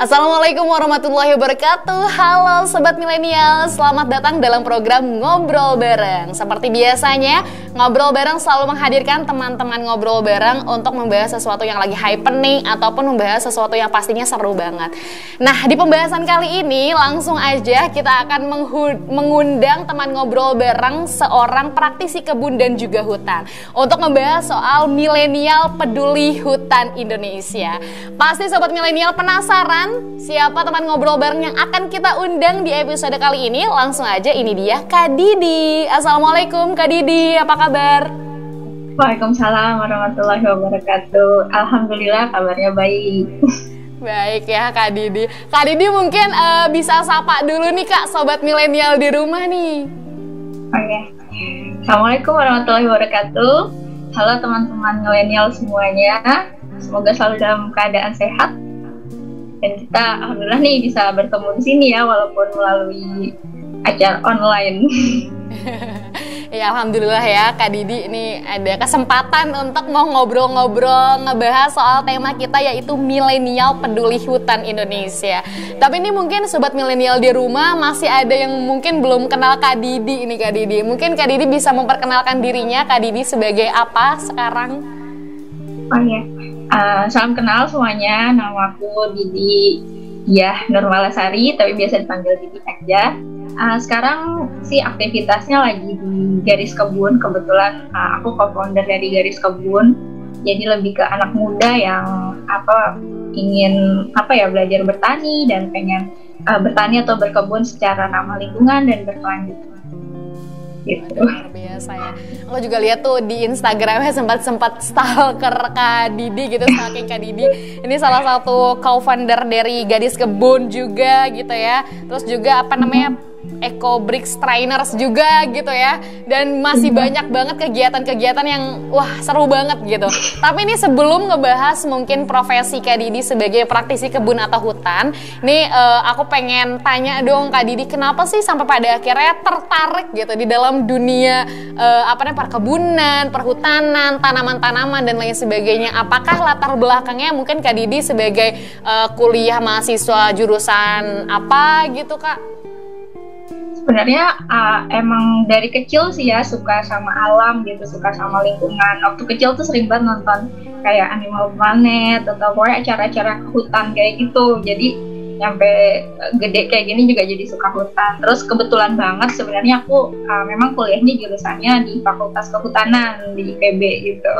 Assalamualaikum warahmatullahi wabarakatuh. Halo Sobat Milenial, selamat datang dalam program Ngobrol Bareng. Seperti biasanya, Ngobrol Bareng selalu menghadirkan teman-teman ngobrol bareng untuk membahas sesuatu yang lagi happening ataupun membahas sesuatu yang pastinya seru banget. Nah, di pembahasan kali ini langsung aja kita akan mengundang teman ngobrol bareng seorang praktisi kebun dan juga hutan untuk membahas soal milenial peduli hutan Indonesia. Pasti Sobat Milenial penasaran siapa teman ngobrol bareng yang akan kita undang di episode kali ini? Langsung aja, ini dia Kak Didi. Assalamualaikum Kak Didi, apa kabar? Waalaikumsalam warahmatullahi wabarakatuh. Alhamdulillah kabarnya baik. Baik ya Kak Didi. Kak Didi mungkin bisa sapa dulu nih Kak, Sobat Milenial di rumah nih. Oke. Assalamualaikum warahmatullahi wabarakatuh. Halo teman-teman milenial semuanya. Semoga selalu dalam keadaan sehat. Dan kita alhamdulillah nih bisa bertemu di sini ya, walaupun melalui acara online. Ya alhamdulillah ya Kak Didi, ini ada kesempatan untuk mau ngobrol-ngobrol ngebahas soal tema kita yaitu milenial peduli hutan Indonesia. Tapi ini mungkin Sobat Milenial di rumah masih ada yang mungkin belum kenal Kak Didi ini Kak Didi. Mungkin Kak Didi bisa memperkenalkan dirinya, Kak Didi sebagai apa sekarang? Oh iya. Salam kenal semuanya, nama aku Didi Nurmalasari, tapi biasa dipanggil Didi aja. Sekarang sih aktivitasnya lagi di Garis Kebun, kebetulan aku co-founder dari Garis Kebun, jadi lebih ke anak muda yang ingin belajar bertani dan pengen bertani atau berkebun secara ramah lingkungan dan berkelanjutan. Gitu. Luar biasa ya. Aku juga lihat tuh di Instagramnya sempat stalker Kak Didi gitu, stalking Kak Didi. Ini salah satu co-founder dari Garis Kebun juga gitu ya. Terus juga Eco Bricks Trainers juga gitu ya. Dan masih banyak banget kegiatan-kegiatan yang seru banget gitu. Tapi ini sebelum ngebahas mungkin profesi Kak Didi sebagai praktisi kebun atau hutan, ini aku pengen tanya dong Kak Didi, kenapa sih sampai pada akhirnya tertarik gitu di dalam dunia perkebunan, perhutanan, tanaman-tanaman dan lain sebagainya. Apakah latar belakangnya mungkin Kak Didi sebagai kuliah mahasiswa jurusan apa gitu Kak? Sebenarnya emang dari kecil sih ya suka sama alam gitu, suka sama lingkungan. Waktu kecil tuh sering banget nonton kayak Animal Planet atau pokoknya acara-acara hutan kayak gitu. Jadi sampai gede kayak gini juga jadi suka hutan. Terus kebetulan banget sebenarnya aku memang kuliahnya jurusannya di Fakultas Kehutanan di IPB gitu.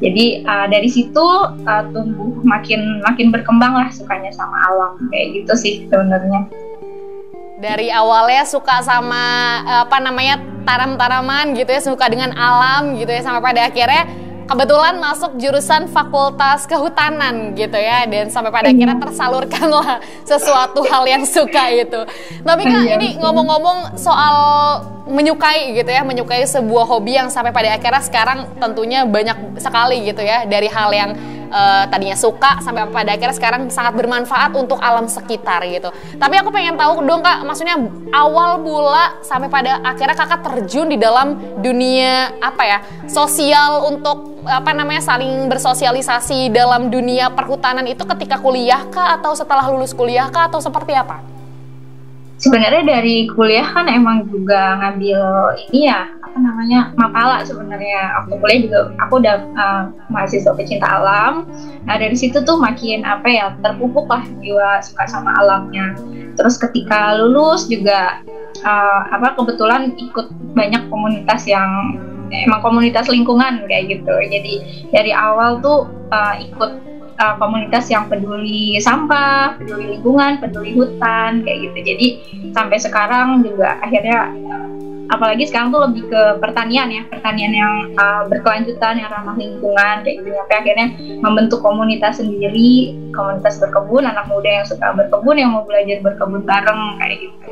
Jadi dari situ tumbuh makin berkembang lah sukanya sama alam kayak gitu sih sebenarnya. Dari awalnya suka sama tanam-tanaman gitu ya, suka dengan alam gitu ya, sampai pada akhirnya kebetulan masuk jurusan Fakultas Kehutanan gitu ya, dan sampai pada akhirnya tersalurkan lah sesuatu hal yang suka itu. Tapi Kak, ini ngomong-ngomong soal menyukai gitu ya, menyukai sebuah hobi yang sampai pada akhirnya sekarang tentunya banyak sekali gitu ya, dari hal yang tadinya suka sampai pada akhirnya sekarang sangat bermanfaat untuk alam sekitar gitu. Tapi aku pengen tahu dong Kak, maksudnya awal mula sampai pada akhirnya Kakak terjun di dalam dunia sosial untuk saling bersosialisasi dalam dunia perhutanan itu ketika kuliah kah atau setelah lulus kuliah kah atau seperti apa? Sebenarnya dari kuliah kan emang juga ngambil mapala sebenarnya. Waktu kuliah juga aku udah mahasiswa pecinta alam. Nah dari situ tuh makin terpupuk lah jiwa suka sama alamnya. Terus ketika lulus juga kebetulan ikut banyak komunitas yang emang komunitas lingkungan kayak gitu. Jadi dari awal tuh ikut komunitas yang peduli sampah, peduli lingkungan, peduli hutan kayak gitu. Jadi sampai sekarang juga akhirnya apalagi sekarang tuh lebih ke pertanian yang berkelanjutan, yang ramah lingkungan kayak gitu. Sampai akhirnya membentuk komunitas sendiri, komunitas berkebun, anak muda yang suka berkebun, yang mau belajar berkebun bareng kayak gitu.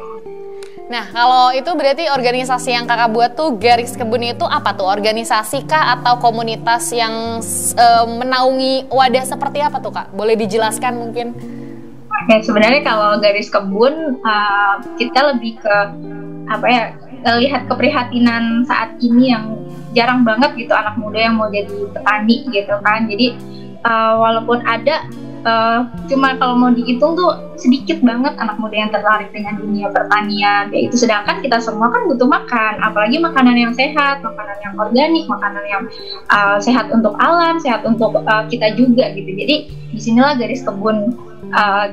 Nah, kalau itu berarti organisasi yang Kakak buat tuh Garis Kebun itu apa tuh? Organisasi kah atau komunitas yang menaungi wadah seperti apa tuh Kak? Boleh dijelaskan mungkin? Oke, sebenarnya kalau Garis Kebun kita lebih ke lihat keprihatinan saat ini yang jarang banget gitu anak muda yang mau jadi petani gitu kan. Jadi walaupun ada cuma kalau mau dihitung tuh sedikit banget anak muda yang tertarik dengan dunia pertanian kayak itu. Sedangkan kita semua kan butuh makan, apalagi makanan yang sehat, makanan yang organik, makanan yang sehat untuk alam, sehat untuk kita juga gitu. Jadi disinilah garis kebun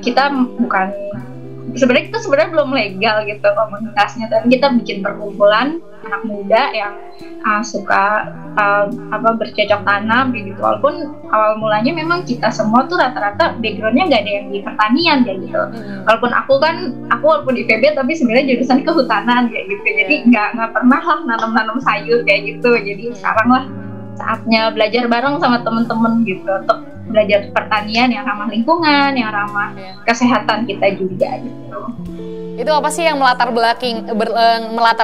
kita bukan kita sebenarnya belum legal gitu komunitasnya, tapi kita bikin perkumpulan anak muda yang suka bercocok tanam gitu. Walaupun awal mulanya memang kita semua tuh rata-rata backgroundnya nggak ada yang di pertanian kayak gitu. Walaupun aku walaupun di IPB tapi sebenarnya jurusan kehutanan kayak gitu. Jadi nggak pernah lah nanam sayur kayak gitu. Jadi sekarang lah saatnya belajar bareng sama temen-temen gitu untuk belajar pertanian yang ramah lingkungan, yang ramah kesehatan kita juga gitu. Itu apa sih yang melatar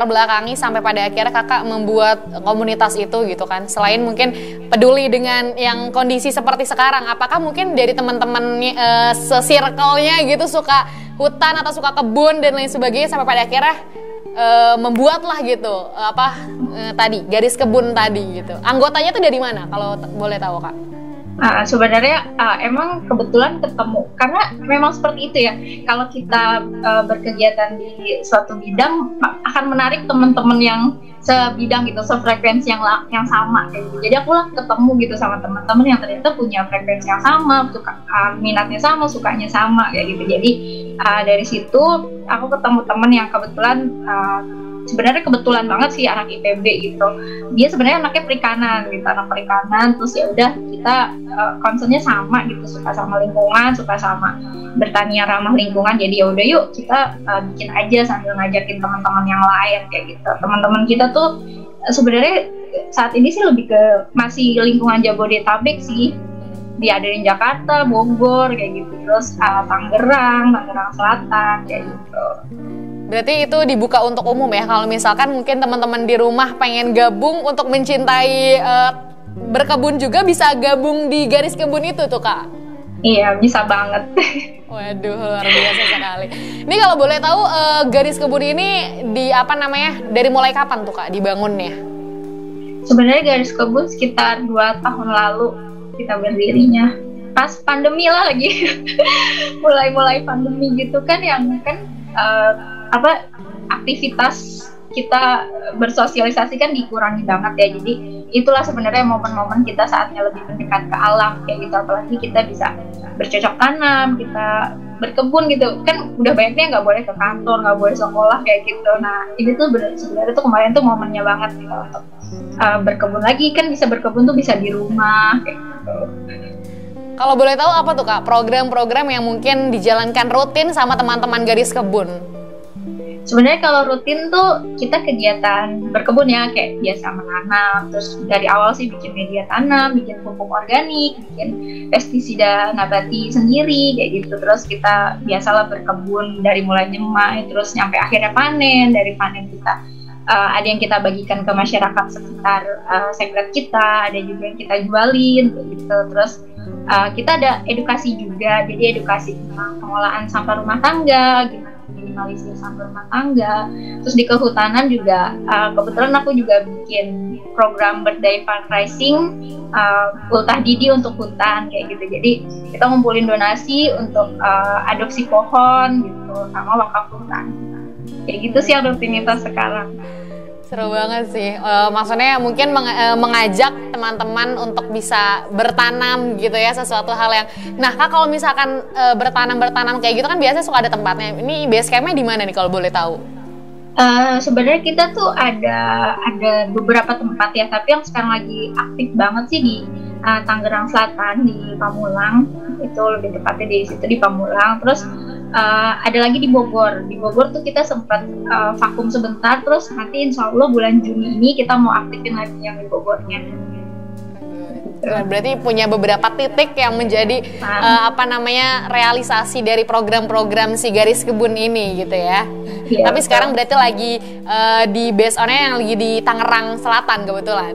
belakangi sampai pada akhirnya kakak membuat komunitas itu gitu kan? Selain mungkin peduli dengan yang kondisi seperti sekarang, apakah mungkin dari teman-teman se-circle-nya gitu suka hutan atau suka kebun dan lain sebagainya sampai pada akhirnya membuatlah gitu tadi garis kebun tadi gitu. Anggotanya tuh dari mana kalau boleh tahu kak? Sebenarnya emang kebetulan ketemu karena memang seperti itu ya. Kalau kita berkegiatan di suatu bidang akan menarik teman-teman yang sebidang gitu, sefrekuensi yang sama kayak gitu. Jadi aku lah ketemu gitu sama teman-teman yang ternyata punya frekuensi yang sama, minatnya sama, sukanya sama kayak gitu. Jadi dari situ aku ketemu teman yang kebetulan sebenarnya kebetulan banget sih anak IPB gitu. Dia sebenarnya anaknya perikanan gitu, anak perikanan. Terus ya udah kita concernnya sama gitu, suka sama lingkungan, suka sama bertanian ramah lingkungan. Jadi ya udah yuk kita bikin aja sambil ngajakin teman-teman yang lain kayak gitu. Teman-teman kita tuh sebenarnya saat ini sih lebih ke masih lingkungan Jabodetabek sih. Diadain Jakarta, Bogor kayak gitu. Terus Tangerang Selatan kayak gitu. Berarti itu dibuka untuk umum ya, kalau misalkan mungkin teman-teman di rumah pengen gabung untuk mencintai berkebun juga bisa gabung di garis kebun itu tuh kak? Iya bisa banget. Waduh luar biasa sekali. Ini kalau boleh tahu garis kebun ini dari mulai kapan tuh kak dibangunnya? Sebenarnya garis kebun sekitar 2 tahun lalu kita berdirinya. Pas pandemi lah lagi. mulai pandemi gitu kan yang kan aktivitas kita bersosialisasi kan dikurangi banget ya. Jadi itulah sebenarnya momen-momen kita saatnya lebih mendekat ke alam kayak gitu. Apalagi kita bisa bercocok tanam, kita berkebun gitu kan, udah banyaknya nggak boleh ke kantor, nggak boleh sekolah kayak gitu. Nah ini tuh sebenarnya tuh kemarin tuh momennya banget gitu untuk berkebun lagi, kan bisa berkebun tuh bisa di rumah kayak gitu. Kalau boleh tahu apa tuh kak program-program yang mungkin dijalankan rutin sama teman-teman garis kebun? Sebenarnya kalau rutin tuh kita kegiatan berkebun ya, kayak biasa menanam, terus dari awal sih bikin media tanam, bikin pupuk organik, bikin pestisida nabati sendiri kayak gitu. Terus kita biasalah berkebun dari mulai nyemai terus nyampe akhirnya panen. Dari panen kita ada yang kita bagikan ke masyarakat sekitar sekret kita, ada juga yang kita jualin gitu. Terus kita ada edukasi juga, jadi edukasi tentang pengolahan sampah rumah tangga, gimana minimalisir sampah rumah tangga. Terus di kehutanan juga kebetulan aku juga bikin program berdaya fundraising ultah didi untuk hutan kayak gitu. Jadi kita ngumpulin donasi untuk adopsi pohon gitu sama wakaf hutan. Kayak gitu sih rutinitas sekarang. Seru banget sih, maksudnya mungkin mengajak teman-teman untuk bisa bertanam gitu ya, sesuatu hal yang, nah kak kalau misalkan bertanam kayak gitu kan biasanya suka ada tempatnya, ini base campnya di mana nih kalau boleh tahu? Sebenarnya kita tuh ada beberapa tempat ya, tapi yang sekarang lagi aktif banget sih di Tangerang Selatan di Pamulang, itu lebih tepatnya di situ di Pamulang. Terus ada lagi di Bogor. Di Bogor tuh kita sempat vakum sebentar, terus nanti insya Allah bulan Juni ini kita mau aktifin lagi yang di Bogornya. Berarti punya beberapa titik yang menjadi realisasi dari program-program si garis kebun ini gitu ya. Tapi sekarang berarti lagi di base on-nya yang lagi di Tangerang Selatan kebetulan.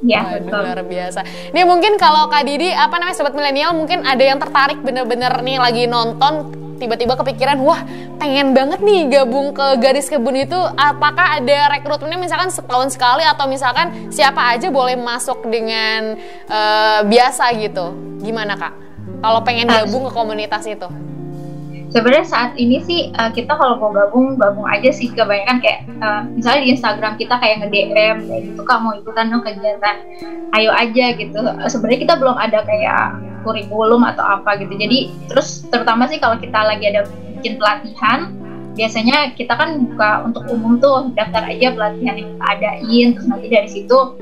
Ya, betul. Luar biasa. Ini mungkin kalau Kak Didi, sobat milenial mungkin ada yang tertarik bener-bener nih lagi nonton, tiba-tiba kepikiran, wah pengen banget nih gabung ke garis kebun itu. Apakah ada rekrutmennya misalkan setahun sekali atau misalkan siapa aja boleh masuk dengan biasa gitu? Gimana Kak? kalau pengen gabung ke komunitas itu? Sebenarnya saat ini sih kita kalau mau gabung aja sih, kebanyakan kayak misalnya di Instagram kita kayak nge-DM kayak gitu, Kak mau ikutan dong kegiatan, ayo aja gitu. Sebenarnya kita belum ada kayak kurikulum atau apa gitu. Jadi terus terutama sih kalau kita lagi ada bikin pelatihan, biasanya kita kan buka untuk umum tuh, daftar aja pelatihan yang kita adain, terus nanti dari situ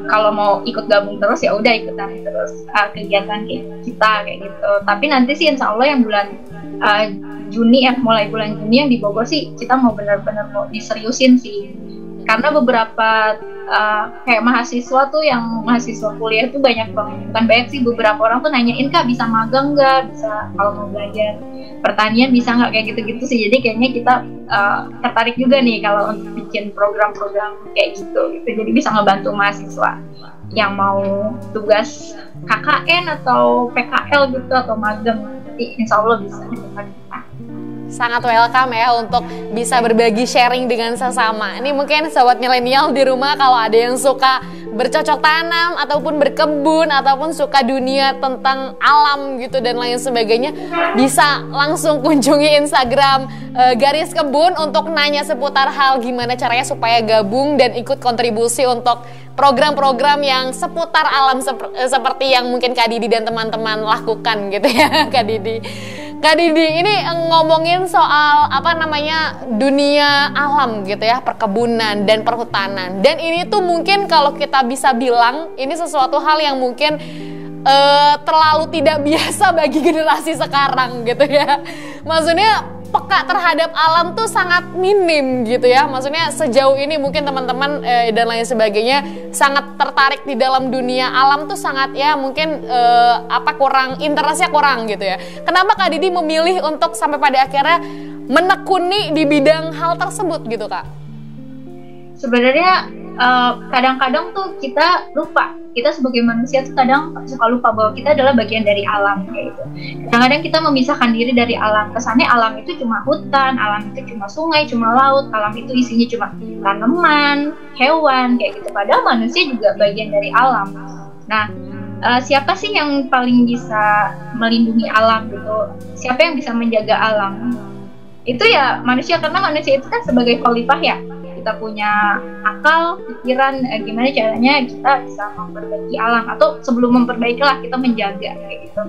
kalau mau ikut gabung terus ya udah ikutan terus kegiatan kita kayak gitu. Tapi nanti sih insya Allah yang bulan Juni mulai bulan Juni yang di Bogor sih kita mau benar-benar mau diseriusin sih, karena beberapa kayak mahasiswa tuh yang mahasiswa kuliah tuh banyak banget, bukan banyak sih, beberapa orang tuh nanyain, Kak bisa magang nggak, bisa kalau mau belajar pertanian bisa nggak, kayak gitu-gitu sih. Jadi kayaknya kita tertarik juga nih kalau untuk bikin program-program kayak gitu. Jadi bisa ngebantu mahasiswa yang mau tugas KKN atau PKL gitu atau magang, nanti insya Allah bisa dibantu kita. Sangat welcome ya untuk bisa berbagi sharing dengan sesama. Ini mungkin sobat milenial di rumah kalau ada yang suka bercocok tanam ataupun berkebun ataupun suka dunia tentang alam gitu dan lain sebagainya, bisa langsung kunjungi Instagram Garis Kebun untuk nanya seputar hal gimana caranya supaya gabung dan ikut kontribusi untuk program-program yang seputar alam seperti yang mungkin Kak Didi dan teman-teman lakukan gitu ya. Kak Didi ini ngomongin soal dunia alam gitu ya, perkebunan dan perhutanan. Dan ini tuh mungkin kalau kita bisa bilang ini sesuatu hal yang mungkin terlalu tidak biasa bagi generasi sekarang gitu ya. Maksudnya peka terhadap alam tuh sangat minim gitu ya. Maksudnya sejauh ini mungkin teman-teman dan lain sebagainya sangat tertarik di dalam dunia alam tuh sangat ya mungkin kurang, interestnya kurang gitu ya. Kenapa Kak Didi memilih untuk sampai pada akhirnya menekuni di bidang hal tersebut gitu Kak? Sebenarnya kadang-kadang tuh kita lupa, kita sebagai manusia tuh kadang suka lupa bahwa kita adalah bagian dari alam kayak gitu. Kadang-kadang kita memisahkan diri dari alam, kesannya alam itu cuma hutan, alam itu cuma sungai, cuma laut, alam itu isinya cuma tanaman, hewan kayak gitu. Padahal manusia juga bagian dari alam. Nah, siapa sih yang paling bisa melindungi alam gitu? Siapa yang bisa menjaga alam? Itu ya manusia, karena manusia itu kan sebagai khalifah ya. Kita punya akal, pikiran, gimana caranya kita bisa memperbaiki alam, atau sebelum memperbaiki lah kita menjaga kayak gitu.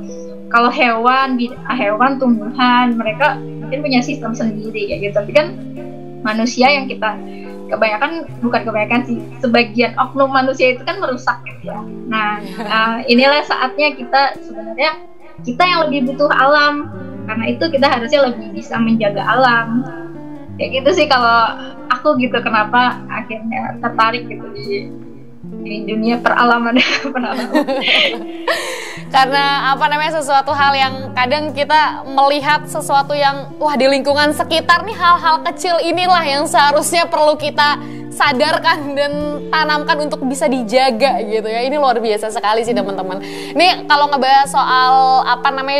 Kalau hewan, tumbuhan, mereka mungkin punya sistem sendiri kayak gitu. Tapi kan manusia yang kita bukan kebanyakan sih, sebagian oknum manusia itu kan merusak gitu ya. Nah, inilah saatnya kita sebenarnya yang lebih butuh alam, karena itu kita harusnya lebih bisa menjaga alam. Kayak gitu sih kalau aku gitu, kenapa akhirnya tertarik gitu di dunia peralaman. Karena sesuatu hal yang kadang kita melihat sesuatu yang di lingkungan sekitar nih, hal-hal kecil inilah yang seharusnya perlu kita sadarkan dan tanamkan untuk bisa dijaga gitu ya. Ini luar biasa sekali sih teman-teman. Ini kalau ngebahas soal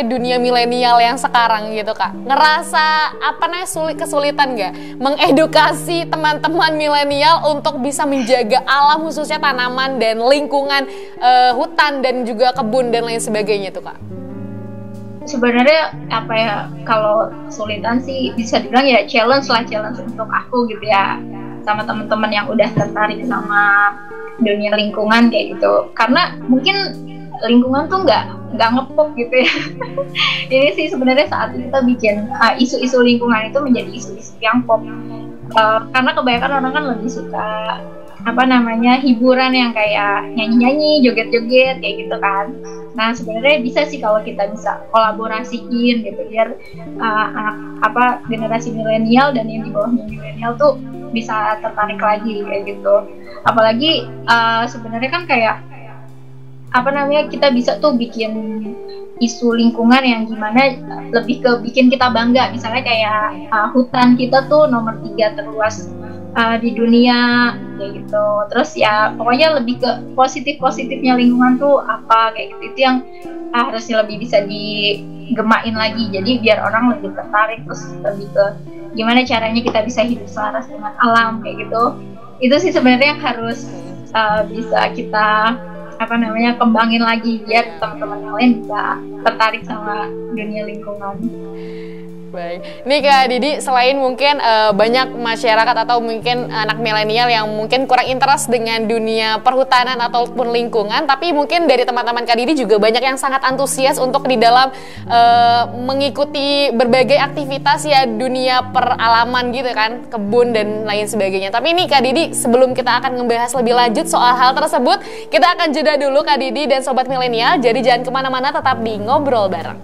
dunia milenial yang sekarang gitu Kak, ngerasa kesulitan nggak mengedukasi teman-teman milenial untuk bisa menjaga alam, khususnya tanaman dan lingkungan hutan dan juga kebun dan lain sebagainya tuh Kak? Sebenarnya kalau kesulitan sih bisa dibilang ya challenge untuk aku gitu ya, sama teman-teman yang udah tertarik sama dunia lingkungan kayak gitu. Karena mungkin lingkungan tuh nggak ngepop gitu ya. Ini sih sebenarnya saat kita bikin isu-isu lingkungan itu menjadi isu-isu yang pop. Karena kebanyakan orang kan lebih suka hiburan yang kayak nyanyi-nyanyi, joget-joget kayak gitu kan. Nah sebenarnya bisa sih kalau kita bisa kolaborasiin gitu, biar generasi milenial dan yang di bawahnya milenial tuh bisa tertarik lagi kayak gitu. Apalagi sebenarnya kan kayak kita bisa tuh bikin isu lingkungan yang gimana lebih ke bikin kita bangga. Misalnya kayak hutan kita tuh nomor 3 terluas di dunia kayak gitu. Terus ya pokoknya lebih ke positifnya lingkungan tuh apa kayak gitu. Itu yang harusnya lebih bisa digemain lagi. Jadi biar orang lebih tertarik, terus lebih ke gimana caranya kita bisa hidup selaras dengan alam kayak gitu. Itu sih sebenarnya yang harus bisa kita apa namanya kembangin lagi biar teman-teman yang lain bisa tertarik sama dunia lingkungan. Baik, ini Kak Didi, selain mungkin banyak masyarakat atau mungkin anak milenial yang mungkin kurang interest dengan dunia perhutanan ataupun lingkungan, tapi mungkin dari teman-teman Kak Didi juga banyak yang sangat antusias untuk di dalam mengikuti berbagai aktivitas ya dunia peralaman gitu kan, kebun dan lain sebagainya. Tapi ini Kak Didi, sebelum kita akan membahas lebih lanjut soal hal tersebut, kita akan jeda dulu Kak Didi dan Sobat Milenial, jadi jangan kemana-mana, tetap di Ngobrol Bareng.